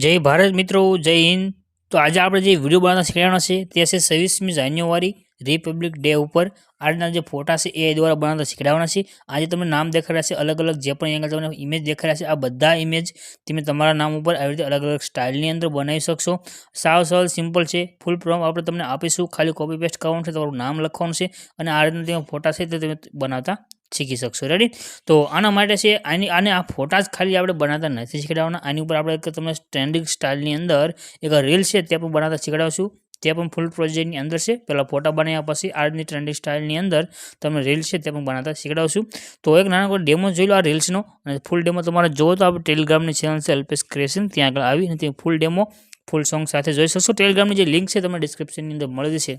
જય ભારત મિત્રો, જય હિન્દ. તો આજે આપણે જે વિડીયો બનાવતા શીખવાના છે તે છે 26મી જાન્યુઆરી રિપબ્લિક ડે ઉપર આજના જે ફોટા છે એ દ્વારા બનાવતા શીખવાના છે. આજે તમને નામ દેખાડ્યા છે અલગ અલગ, જે પણ અહીંયા તમને ઇમેજ દેખાડ્યા છે આ બધા ઇમેજ તમે તમારા નામ ઉપર આવી રીતે અલગ અલગ સ્ટાઇલની અંદર બનાવી શકશો. સાવ સરળ સિમ્પલ છે. ફૂલ પ્રોમ આપણે તમને આપીશું, ખાલી કોપી પેસ્ટ કરવાનું છે, તમારું નામ લખવાનું છે અને આ રીતના તમે ફોટા છે તે તમે બનાવતા શીખી શકશો. રેડી? તો આના માટે છે આને આ ફોટા જ ખાલી આપણે બનાવતા નથી શીખવાડવાના, આની ઉપર આપણે તમને ટ્રેન્ડિંગ સ્ટાઇલની અંદર એક રીલ છે તે પણ બનાવતા શીખવાડશું. તે પણ ફૂલ પ્રોજેક્ટની અંદર છે. પહેલાં ફોટા બનાવ્યા પછી આજની ટ્રેન્ડિંગ સ્ટાઇલની અંદર તમને રીલ છે તે પણ બનાવતા શીખવાડશું. તો એક નાનો ડેમો જોઈ લો આ રીલ્સનો, અને ફૂલ ડેમો તમારે જોવો તો આપણે ટેલિગ્રામની ચેનલ છે અલ્પેશ ક્રિએશન, ત્યાં આગળ આવી અને ફૂલ ડેમો ફૂલ સોંગ સાથે જોઈ શકશો. ટેલિગ્રામની જે લિંક છે તમને ડિસ્ક્રિપ્શનની અંદર મળી જશે.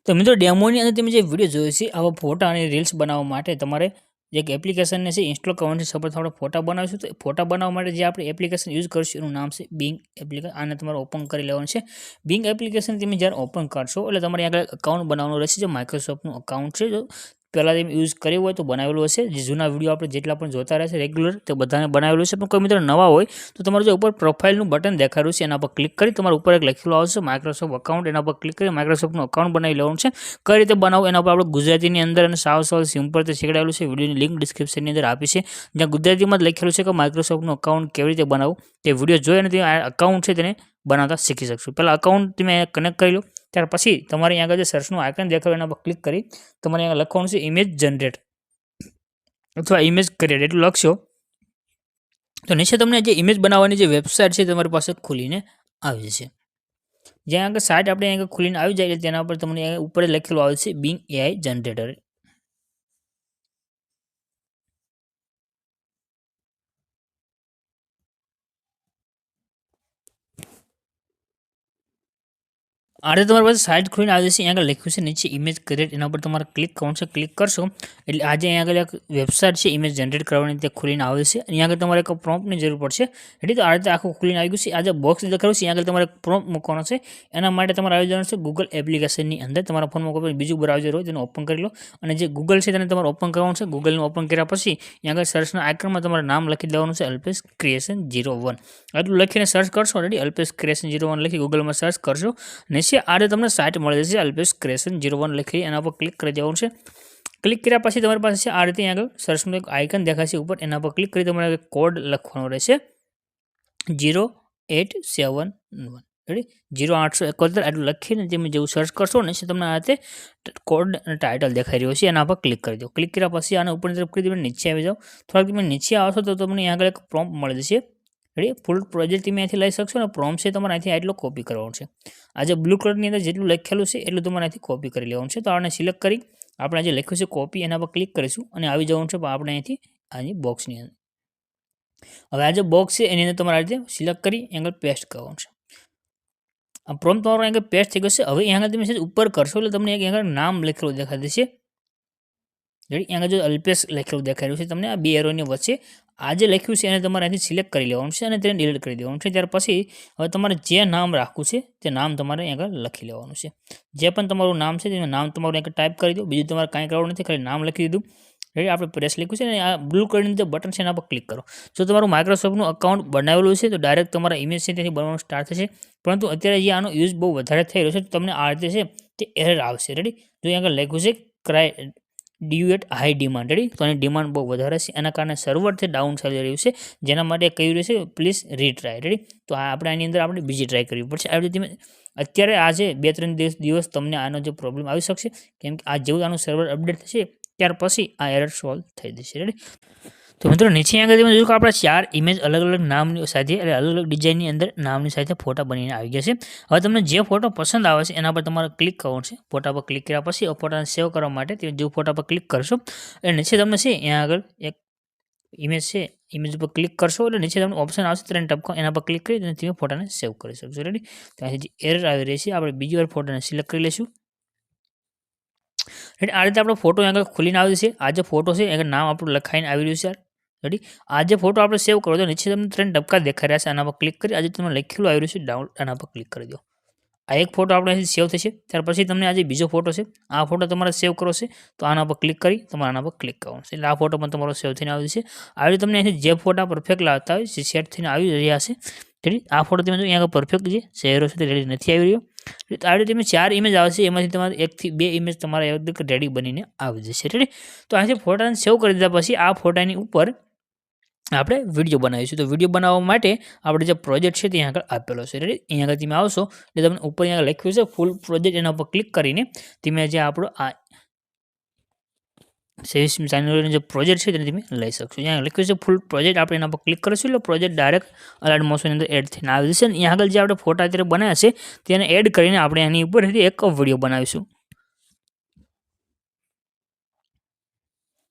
તો મિત્રો ડેમોની અંદર તમે જે વિડીયો જોયો છે આવા ફોટા અને રીલ્સ બનાવવા માટે તમારે એક એપ્લિકેશનને છે ઇન્સ્ટોલ કરવાનું છે. સપોઝ આપણે ફોટા બનાવીશું તો ફોટા બનાવવા માટે જે આપણે એપ્લિકેશન યુઝ કરશું એનું નામ છે બિંગ એપ્લિકેશન. આને તમારે ઓપન કરી લેવાનું છે. બિંગ એપ્લિકેશન તમે જ્યારે ઓપન કરશો એટલે તમારે આગળ અકાઉન્ટ બનાવવાનું રહેશે. જે માઇક્રોસોફ્ટનું અકાઉન્ટ છે, જો પહેલાં તમે યુઝ કર્યું હોય તો બનાવેલું હશે. જે જૂના વિડીયો આપણે જેટલા પણ જોતા રહેશે રેગ્યુલર તે બધાને બનાવેલું છે. પણ કોઈ મિત્રો નવા હોય તો તમારું જે ઉપર પ્રોફાઇલનું બટન દેખાડ્યું છે એના પર ક્લિક કરી તમારા ઉપર એક લખેલું આવશે માઇક્રોસોફ્ટ અકાઉન્ટ, એના પર ક્લિક કરી માઇક્રોસોફ્ટનું અકાઉન્ટ બનાવી લેવાનું છે. કઈ રીતે બનાવવું એના પર આપણે ગુજરાતીની અંદર અને સાવ સિમ્પલ રીતે શીખવાડેલું છે. વિડીયોની લિંક ડિસ્ક્રિપ્શનની અંદર આપી છે, જ્યાં ગુજરાતીમાં જ લખેલું છે કે માઇક્રોસોફ્ટનું અકાઉન્ટ કેવી રીતે બનાવવું. તે વિડીયો જોઈ અને તમે આ અકાઉન્ટ છે તેને બનાવતા શીખી શકશો. પહેલાં અકાઉન્ટ તમે કનેક્ટ કરી લો, ત્યાર પછી તમારે અહીંયા આગળ જે સર્ચનું આઇકન દેખાડો એના પર ક્લિક કરી તમારે અહીંયા લખવાનું છે ઇમેજ જનરેટ અથવા ઇમેજ ક્રિએટ એટલું લખશો તો નીચે તમને જે ઇમેજ બનાવવાની જે વેબસાઇટ છે તમારી પાસે ખુલીને આવી જશે. જ્યાં આગળ સાઇટ આપણે અહીંયા ખુલીને આવી જાય તેના પર તમને ઉપર લખેલું આવે છે બિંગ એઆઈ જનરેટર. આ રીતે તમારી પાસે સાઇટ ખોલીને આવી જશે. અહીંયા આગળ લખ્યું છે નીચે ઇમેજ ક્રિએટ, એના પર તમારે ક્લિક કરવાનું છે. ક્લિક કરશો એટલે આજે અહીંયા આગળ એક વેબસાઇટ છે ઇમેજ જનરેટ કરવાની તે ખોલીને આવે છે. અહીંયા આગળ તમારે એક પ્રોમ્પ્ટની જરૂર પડશે. એટલે તો આ રીતે આખું ખોલીને આવી ગયું છે. આ જે બોક્સ દેખાડ્યું છે અહીંયા આગળ તમારે પ્રોમ્પ્ટ મૂકવાનો છે. એના માટે તમારે આવી જવાનું છે ગૂગલ એપ્લિકેશનની અંદર. તમારા ફોનમાં કોઈ બીજું બ્રાઉઝર હોય તેને ઓપન કરી લો અને જે ગૂગલ છે તેને તમારે ઓપન કરવાનું છે. ગૂગલને ઓપન કર્યા પછી અહીંયા આગળ સર્ચના આઇકનમાં તમારે નામ લખી દેવાનું છે અલ્પેશ ક્રિએશન 01. આટલું લખીને સર્ચ કરશો. ઓલરેડી અલ્પેશ ક્રિએશન 01 લખી ગૂગલમાં સર્ચ કરશો. નીચે આ રીતે તમને સાઇટ મળી જશે અલ્પેશ ક્રિએશન 01 લખી, એના પર ક્લિક કરી દેવાનું છે. ક્લિક કર્યા પછી તમારી પાસે આ રીતે આગળ સર્ચનું એક આઇકન દેખાશે ઉપર, એના પર ક્લિક કરી તમારે કોડ લખવાનો રહેશે 0871. રેડી? 0871 આટલું લખીને તમે જેવું સર્ચ કરશો ને તમને આ રીતે કોડ અને ટાઇટલ દેખાઈ રહ્યો છે, એના પર ક્લિક કરી દો. ક્લિક કર્યા પછી આને ઉપરની તરફ કરી તમે નીચે આવી જાઓ. થોડાક તમે નીચે આવશો તો તમને અહીંયા આગળ એક પ્રોમ્પ્ટ મળી જશે. રેડી? ફૂલ પ્રોજેક્ટ તમે અહીંથી લઈ શકશો ને પ્રોમ્પ્ટ છે તમારે અહીંથી આટલો કોપી કરવાનું છે. આ જે બ્લુ કલરની અંદર જેટલું લખેલું છે એટલું તમારે અહીંથી કોપી કરી લેવાનું છે. તો આને સિલેક્ટ કરી આપણે જે લખ્યું છે કોપી એના પર ક્લિક કરીશું અને આવી જવાનું છે આપણે અહીંથી આની બોક્સની અંદર. હવે આ જે બોક્સ છે એની અંદર તમારે આ રીતે સિલેક્ટ કરી અહીંયા પેસ્ટ કરવાનું છે. આ પ્રોમ્પ્ટ તમારો અહીંયા પેસ્ટ થઈ ગયો છે. હવે અહીંયા તમે ઉપર કરશો એટલે તમને અહીંયા નામ લખેલું દેખાઈ દેશે. રેડી? અહીંયા જો અલ્પેશ લખેલું દેખાઈ રહ્યું છે તમને આ બે એરોની વચ્ચે. આ જે લખ્યું છે એને તમારે અહીંથી સિલેક્ટ કરી લેવાનું છે અને તેને ડિલીટ કરી દેવાનું છે. ત્યાર પછી હવે તમારે જે નામ રાખવું છે તે નામ તમારે અહીં આગળ લખી લેવાનું છે. જે પણ તમારું નામ છે તેનું નામ તમારું અહીં ટાઈપ કરી દો. બીજું તમારે કાંઈ કરવાનું નથી, ખાલી નામ લખી દીધું. રેડી? આપણે પ્રેસ લખ્યું છે ને આ બ્લુ કલરનું જે બટન છે એના પર ક્લિક કરો. જો તમારું માઇક્રોસોફ્ટનું અકાઉન્ટ બનાવેલું છે તો ડાયરેક્ટ તમારા ઇમેજ છે તેથી બનાવવાનું સ્ટાર્ટ થશે. પરંતુ અત્યારે જે આનો યુઝ બહુ વધારે થઈ રહ્યો છે તો તમને આ રીતે છે તે એરર આવશે. રેડી? જો અહીં આગળ લખ્યું છે due at high demand. Ready? તો આની ડિમાન્ડ બહુ વધારે છે, એના કારણે સર્વરથી ડાઉન ચાલી રહ્યું છે, જેના માટે કહ્યું રહેશે પ્લીઝ રીટ્રાય. રેડી? તો આપણે આની અંદર આપણે બીજી ટ્રાય કરવી પડશે. આવી રીતે અત્યારે આજે 2-3 દિવસ તમને આનો જે પ્રોબ્લેમ આવી શકશે, કેમ કે આ જેવું આનું સર્વર અપડેટ થશે ત્યાર પછી આ એરર સોલ્વ થઈ જશે. રેડી? તો મિત્રો નીચે આગળ તમે જોયું કે આપણા 4 ઇમેજ અલગ અલગ નામની સાથે એટલે અલગ અલગ ડિઝાઇનની અંદર નામની સાથે ફોટા બનીને આવી ગયા છે. હવે તમને જે ફોટો પસંદ આવે છે એના પર તમારે ક્લિક કરવાનું છે. ફોટા પર ક્લિક કર્યા પછી ફોટાને સેવ કરવા માટે તમે જે ફોટા પર ક્લિક કરશો એટલે નીચે તમને છે અહીંયા આગળ એક ઇમેજ છે, ઇમેજ ઉપર ક્લિક કરશો એટલે નીચે તમને ઓપ્શન આવશે 3 ટપકા, એના પર ક્લિક કરી અને તમે ફોટાને સેવ કરી શકશો. રેડી? ત્યાંથી જે એરર આવી રહી છે આપણે બીજી વાર ફોટાને સિલેક્ટ કરી લઈશું. રેડી? આ રીતે આપણો ફોટો આગળ ખુલીને આવી છે. આ જે ફોટો છે એનું નામ આપણું લખાઈને આવી રહ્યું છે. રેડી? આ જે ફોટો આપણે સેવ કરો તો નીચે તમને 3 ટપકા દેખાઈ રહ્યા છે, આના પર ક્લિક કરી આજે તમને લખેલું આવી રહ્યું છે ડાઉનલોડ, આના પર ક્લિક કરી દો. આ એક ફોટો આપણે અહીંથી સેવ થશે. ત્યાર પછી તમને આ જે બીજો ફોટો છે આ ફોટો તમારે સેવ કરવો છે તો આના પર ક્લિક કરી તમારે આના પર ક્લિક કરવાનું છે એટલે આ ફોટો પણ તમારો સેવ થઈને આવી જશે. આવી તમને અહીંથી જે ફોટા પરફેક્ટ લાગતા હોય જે સેટ થઈને આવી રહ્યા છે રેડી. આ ફોટો તમે જો અહીંયા પરફેક્ટ જે ચહેરો છે તે રેડી નથી આવી રહ્યો. આ રીતે તમે 4 ઇમેજ આવશે એમાંથી તમારે 1 થી 2 ઇમેજ તમારા રેડી બનીને આવી જશે રેડી. તો અહીંથી ફોટાને સેવ કરી દીધા પછી આ ફોટાની ઉપર આપણે વિડીયો બનાવીશું. તો વિડીયો બનાવવા માટે આપણે જે પ્રોજેક્ટ છે ત્યાં આગળ આપેલો છે રેડી. અહીંયા આગળ તમે આવશો એટલે તમને ઉપર અહીંયા લખ્યું છે ફૂલ પ્રોજેક્ટ, એના ઉપર ક્લિક કરીને તમે જે આપણો આ 23મી જાન્યુઆરીનો જે પ્રોજેક્ટ છે તેને તમે લઈ શકશો. અહીંયા લખ્યું છે ફૂલ પ્રોજેક્ટ, આપણે એના પર ક્લિક કરીશું એટલે પ્રોજેક્ટ ડાયરેક્ટ અલાઇડ મોશનની અંદર એડ થઈને આવી જશે. અહીંયા આગળ જે આપણે ફોટા અત્યારે બનાવ્યા છે તેને એડ કરીને આપણે એની ઉપર એક વિડીયો બનાવીશું.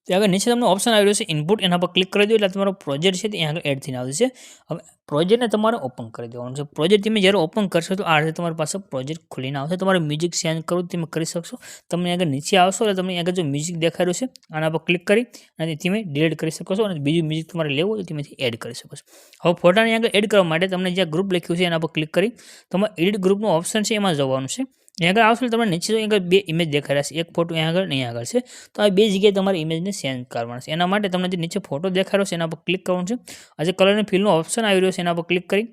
ત્યાં આગળ નીચે તમને ઓપ્શન આવી રહ્યો છે ઇનપુટ, એના પર ક્લિક કરી દો એટલે તમારો પ્રોજેક્ટ છે ત્યાં આગળ એડ થઈને આવે છે. હવે પ્રોજેક્ટને તમારે ઓપન કરી દેવાનું છે. પ્રોજેક્ટ તમે જ્યારે ઓપન કરશો તો આ રીતે તમારી પાસે પ્રોજેક્ટ ખુલીને આવશે. તમારે મ્યુઝિક ચેન્જ કરવું તમે કરી શકશો. તમે આગળ નીચે આવશો એટલે તમને આગળ જો મ્યુઝિક દેખાઈ રહ્યું છે આના પર ક્લિક કરી અને તમે ડિલીટ કરી શકો છો અને બીજું મ્યુઝિક તમારે લેવું હોય તો તેમાંથી એડ કરી શકો છો. હવે ફોટાને આગળ એડ કરવા માટે તમને જે ગ્રુપ લખ્યું છે એના પર ક્લિક કરી તમારે એડિટ ગ્રુપનું ઓપ્શન છે એમાં જવાનું છે. અહીંયા આગળ આવશે તમને નીચે આગળ 2 ઇમેજ દેખાઈ રહ્યા છે, એક ફોટો અહીંયા આગળ અહીંયા આગળ છે. તો આ 2 જગ્યાએ તમારે ઇમેજને ચેન્જ કરવાના છે. એના માટે તમને જે નીચે ફોટો દેખાઈ રહ્યો છે એના પર ક્લિક કરવાનું છે. આ જે કલર અને ફિલનો ઓપ્શન આવી રહ્યો છે એના પર ક્લિક કરી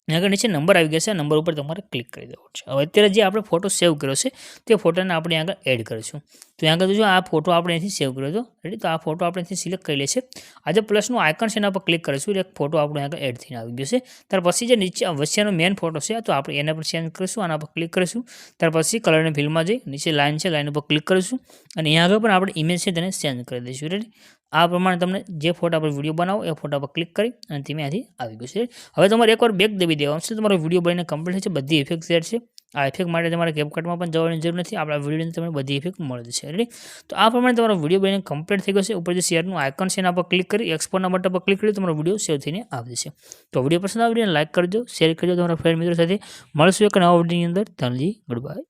આગળ નીચે નંબર આવી ગયા છે, નંબર ઉપર તમારે ક્લિક કરી દેવો છે. હવે અત્યારે જે આપણે ફોટો સેવ કર્યો છે તે ફોટોને આપણે આગળ એડ કરીશું. તો અહીંયા આગળ જો આ ફોટો આપણે અહીંથી સેવ કર્યો હતો રેડી. તો આ ફોટો આપણે અહીંથી સિલેક્ટ કરી લેશે. આ જે પ્લસનું આઇકન છે એના પર ક્લિક કરીશું એટલે એક ફોટો આપણે આગળ એડ થઈને આવી ગયો છે. ત્યાર પછી જે નીચે વચ્ચેનો મેઇન ફોટો છે તો આપણે એના પર ચેન્જ કરીશું, આના પર ક્લિક કરીશું. ત્યાર પછી કલરની ફિલ્ડમાં જઈ નીચે લાઇન છે લાઇન ઉપર ક્લિક કરીશું અને અહીંયા આગળ પણ આપણે ઇમેજ છે તેને ચેન્જ કરી દઈશું રેડી. આ પ્રમાણે તમને જે ફોટા પર વિડીયો બનાવો એ ફોટા પર ક્લિક કરી અને તમે અહીંથી આવી ગયું છે. હવે તમારે એકવાર બેક દબી દેવાનું છે. તમારો વિડીયો બનીને કમ્પ્લીટ છે, બધી ઇફેક્ટ સેટ છે. આ ઇફેક્ટ માટે તમારે કેપકટમાં પણ જવાની જરૂર નથી, આપણા વિડીયોની તમને બધી ઇફેક્ટ મળી જશે રેડી. તો આ પ્રમાણે તમારો વિડીયો બનીને કમ્પ્લીટ થઈ ગયો છે. ઉપર જે શેરનું આઇકન છે એના પર ક્લિક કરી એક્સપોર્ટના બટન પર ક્લિક કરી તમારો વિડીયો સેવ થઈને આવી જશે. તો વિડીયો પસંદ આવે વિડીયોને લાઇક કરજો, શેર કરજો તમારા ફ્રેન્ડ મિત્રો સાથે. મળશું એક નવા વિડીયોની અંદર. Dhanji, good bye.